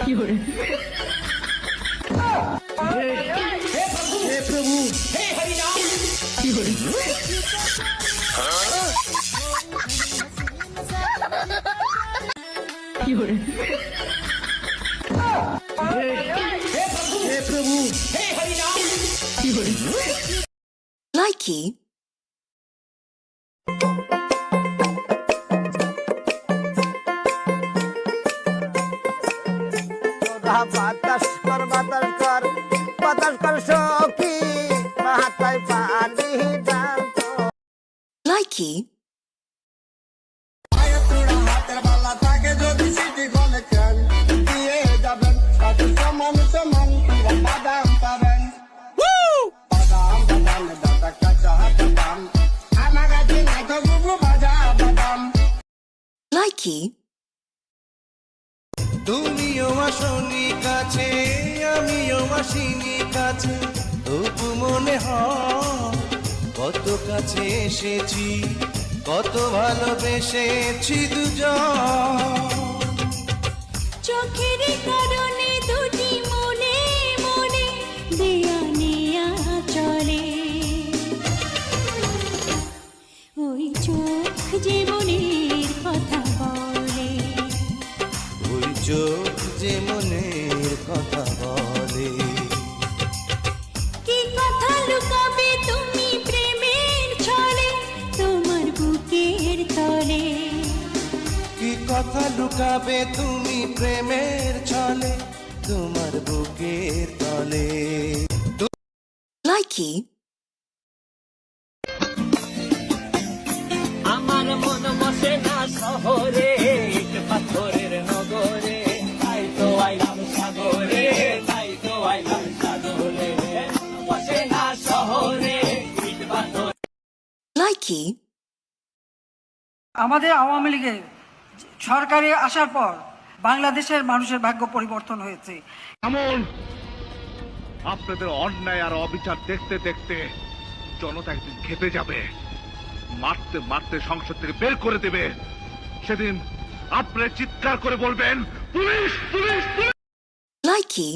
हे प्रभु, हे हरि नाम। हे प्रभु, हे हरि नाम। Likey. বাতাস কর বাতাস কর সখী মাথায় পানি ডাল Likey. হাতের বালা থাকে যদি সিটি গলে খেল দিয়ে যাবেন কত সমান সমান বাদাম পাবেন বাদাম বাদাম দাদা কাঁচা বাদাম আমার কাছে নাই তো বুবু ভাজা বাদাম Likey. তুমিও আসনি কাছে আমিও আসিনি কাছে তবু মনে হয় কত কাছে এসেছি কত ভালোবেসেছি দুজন চোখের কারণে দুটি মনে মনে দেয়া নেয়া চলে ওই চোখ যে মনের কথা বলে ওই চোখ যে মনের কথা বলে কি কথা লুকাবে তুমি প্রেমের ছলে তোমার বুকের তলে কি কথা লুকাবে তুমি প্রেমের ছলে তোমার বুকের তলে Likey. আমার মন বসে না শহরে ইট পাথরের নগরে তাই তো আইলাম সাগরে তাই তো আইলাম সাগরে বসে না শহরে ইট পাথর। Likey. আমাদের আওয়ামী লীগের সরকারে আসার পর বাংলাদেশের মানুষের ভাগ্য পরিবর্তন হয়েছে। এমন আপনাদের অন্যায় আর অবিচার দেখতে দেখতে জনতা একদিন খেপে যাবে, মারতে মারতে সংসদ থেকে বের করে দেবে। সেদিন আপনারা চিৎকার করে বলবেন পুলিশ পুলিশ পুলিশ। Likey.